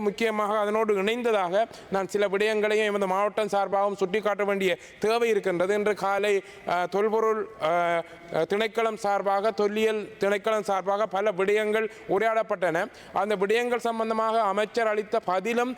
முக்கியமாக அதனோடு இணைந்ததாக நான் சில விடயங்களையும் எமது மாவட்டம் சார்பாகவும் சுட்டிக்காட்ட வேண்டிய தேவை இருக்கின்றது. இன்று காலை தொல்பொருள் திணைக்களம் சார்பாக தொல்லியல் திணைக்களம் சார்பாக பல விடயங்கள் உரையாடப்பட்டன. அந்த விடயங்கள் சம்பந்தமாக அமைச்சர் அளித்த பதிலும்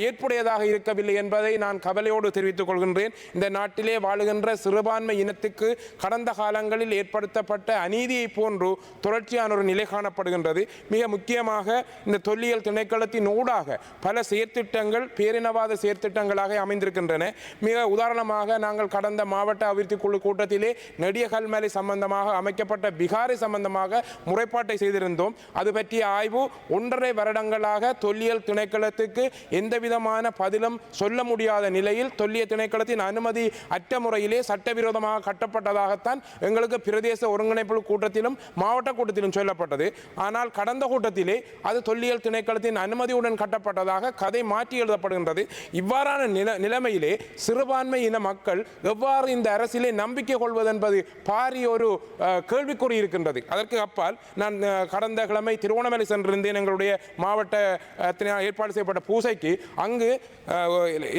ஏற்புடையதாக இருக்கவில்லை என்பதை நான் கவலையோடு தெரிவித்துக் கொள்கின்றேன். இந்த நாட்டிலே வாழுகின்ற சிறுபான்மை இனத்துக்கு கடந்த காலங்களில் ஏற்படுத்தப்பட்ட அநீதியை போன்று தொடர்ச்சியான ஒரு நிலை காணப்படுகின்றது. மிக முக்கியமாக இந்த தொல்லியல் திணைக்களத்தின் ஊடாக பல செயற்திட்டங்கள் பேரினவாத செயற்திட்டங்களாக அமைந்திருக்கின்றன. மிக உதாரணமாக நாங்கள் கடந்த மாவட்ட அபிவிருத்தி குழு கூட்டத்திலே நெடியகல்மலை சம்பந்தமாக அமைக்கப்பட்ட பிகாரை சம்பந்தமாக முறைப்பாட்டை செய்திருந்தோம். அது பற்றிய ஆய்வு 1.5 வருடங்களாக தொல்லியல் திணைக்களத்துக்கு எந்த விதமான பதிலும் சொல்ல முடியாத நிலையில் தொல்லியல் திணைக்களத்தின் அனுமதி அற்ற முறையிலே சட்டவிரோதமாக கட்டப்பட்டதாகத்தான் எங்களுக்கு பிரதேச ஒருங்கிணைப்பு கூட்டத்திலும் மாவட்ட கூட்டத்திலும் சொல்லப்பட்டது. ஆனால் கடந்த கூட்டத்திலே அது தொல்லியல் திணைக்களத்தின் அனுமதியுடன் கட்டப்பட்டதாக கதை மாற்றி எழுதப்படுகின்றது. இவ்வாறான நிலைமையிலே சிறுபான்மை இன மக்கள் எவ்வாறு இந்த அரசிலே நம்பிக்கை கொள்வது என்பது பாரிய ஒரு கேள்விக்குறி இருக்கின்றது. அதற்கு அப்பால் நான் கடந்த கிழமை திருவோணமலை சென்றிருந்தேன். எங்களுடைய மாவட்ட ஏற்பாடு செய்யப்பட்ட பூசைக்கு அங்கு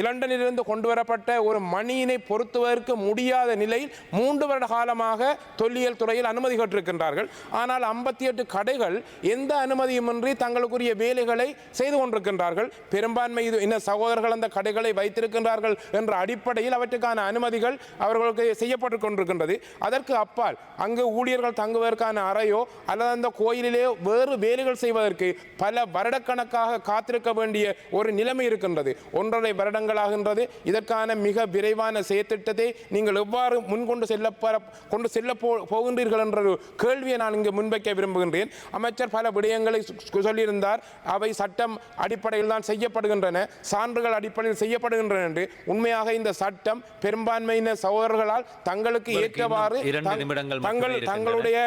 இலண்டனிலிருந்து கொண்டு வரப்பட்ட ஒரு மணியினை பொருத்துவதற்கு முடியாத நிலையில் 3 வருட காலமாக தொல்லியல் துறையில் அனுமதி பெற்றிருக்கின்றார்கள். ஆனால் 58 கடைகள் எந்த அனுமதியுமின்றி தங்களுக்குரிய வேலைகளை செய்து கொண்டிருக்கின்றார்கள். பெரும்பான்மை இன சகோதரர்கள் அந்த கடைகளை வைத்திருக்கின்றார்கள் என்ற அடிப்படையில் அவற்றுக்கான அனுமதிகள் அவர்களுக்கு செய்யப்பட்டு கொண்டிருக்கின்றது. அதற்கு அப்பால் அங்கு ஊழியர்கள் தங்குவதற்கான அறையோ அல்லது அந்த கோயிலிலே வேறு வேலைகள் செய்வதற்கு பல வருடக்கணக்காக காத்திருக்க வேண்டிய ஒரு நிலைமை இருக்கின்றது. 1.5 வருடங்களாகின்றது. இதற்கான மிக விரைவான செயற்திட்டத்தை நீங்கள் எவ்வாறு முன்கொண்டு செல்ல போகின்றீர்கள் என்ற ஒரு கேள்வியை நான் இங்கு முன்வைக்க விரும்புகின்றேன். அமைச்சர் பல விடயங்களை சொல்லியிருந்தார். அவை சட்டம் அடிப்படையில் தான் செய்யப்படுகின்றன, சான்றுகள் அடிப்படையில் செய்யப்படுகின்றன என்று. உண்மையாக இந்த சட்டம் பெரும்பான்மையின சகோதரர்களால் தங்களுக்கு ஏற்றவாறு தங்களுடைய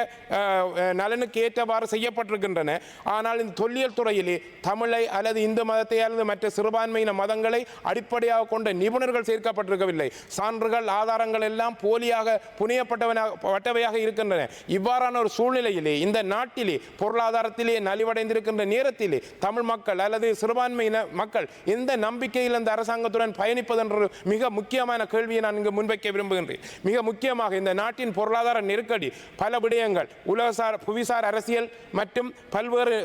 நலனுக்கு ஏற்றவாறு செய்யப்பட்டிருக்கின்றன. ஆனால் இந்த தொல்லியல் துறையிலே தமிழை அல்லது இந்து மதத்தை அல்லது மற்ற சிறுபான்மையின மதங்களை அடிப்படையாக கொண்ட நிபுணர்கள் சேர்க்கப்பட்டிருக்கவில்லை. சான்றுகள் ஆதாரங்கள் எல்லாம் போலியாக புனையப்பட்டவையாக இருக்கின்றன. இவ்வாறான ஒரு சூழ்நிலையிலே இந்த நாட்டிலே பொருளாதாரத்திலே நலிவடைந்திருக்கின்ற நேரத்திலே தமிழ் மக்கள் அல்லது சிறுபான்மையின மக்கள் எந்த நம்பிக்கையில் அந்த அரசாங்கத்துடன் பயணிப்பது என்ற மிக முக்கியமான கேள்வியை நான் இங்கு முன்வைக்க விரும்புகின்றேன். மிக முக்கியமாக இந்த நாட்டின் பொருளாதார நெருக்கடி, பல விடயங்கள், உலகசார் புவிசார் அரசியல் மற்றும் பல்வேறு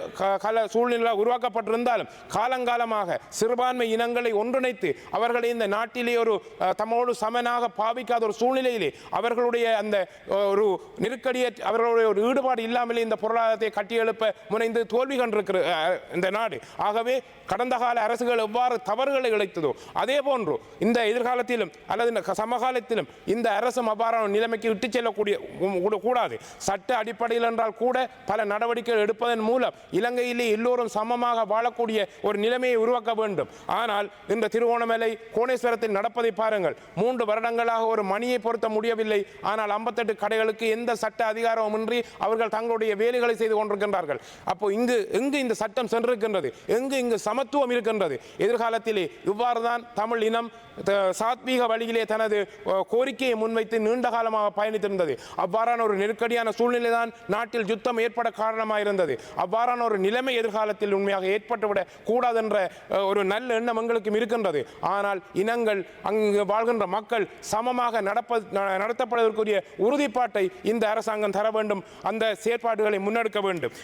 சூழ்நிலை உருவாக்கப்பட்டிருந்தாலும் காலங்காலமாக சிறுபான்மை இனங்களை ஒன்றிணைத்து அவர்களை இந்த நாட்டிலே ஒரு தம்மோடு சமனாக பாவிக்காத ஒரு சூழ்நிலையிலே அவர்களுடைய அந்த ஒரு நெருக்கடியை அவர்களுடைய ஒரு ஈடுபாடு இல்லாமலே இந்த பொருளாதாரத்தை கட்டியெழுப்ப முனைந்து தோல்வி கண்டிருக்கிற இந்த நாடு. ஆகவே கடந்த கால அரசுகள் எவ்வாறு தவறுகளை இழைத்ததோ அதே போன்று இந்த எதிர்காலத்திலும் அல்லது சமகாலத்திலும் இந்த அரசு அவ்வாறான நிலைமைக்கு விட்டு செல்லக்கூடிய கூடாது. சட்ட அடிப்படையில் என்றால் கூட பல நடவடிக்கைகள் எடுப்பதன் மூலம் இலங்கையிலே எல்லோரும் சமமாக வாழக்கூடிய ஒரு நிலைமையை உருவாக்க வேண்டும். ஆனால் இந்த திருவோணமலை கோணேஸ்வரத்தில் நடப்பதை பாருங்கள். 3 வருடங்களாக ஒரு மணியை பொருத்த முடியவில்லை. ஆனால் 58 கடைகளுக்கு எந்த சட்ட அதிகாரமின்றி அவர்கள் தங்களுடைய வேலைகளை செய்து கொண்டிருக்கின்றார்கள். அப்போ எங்கு இந்த சட்டம் சென்றிருக்கின்றது? எங்கு சமத்துவம் இருக்கின்றது? எதிர்காலத்திலே இவ்வாறுதான் தமிழ் இனம் சாத்வீக வழியிலே தனது கோரிக்கையை முன்வைத்து நீண்ட காலமாக பயணித்திருந்தது. அவ்வாறான ஒரு நெருக்கடியான சூழ்நிலை தான் நாட்டில் யுத்தம் ஏற்பட காரணமாக இருந்தது. அவ்வாறான ஒரு நிலைமை எதிர்காலத்தில் உண்மையாக ஏற்பட்டுவிடக் கூடாது என்ற ஒரு நல்ல எண்ணம் எங்களுக்கும் இருக்கின்றது. ஆனால் இனங்கள் அங்கு வாழ்கின்ற மக்கள் சமமாக நடத்தப்படுவதற்குரிய உறுதிப்பாட்டை இந்த அரசாங்கம் தர வேண்டும். அந்த செயற்பாடுகளை முன்னெடுக்க வேண்டும்.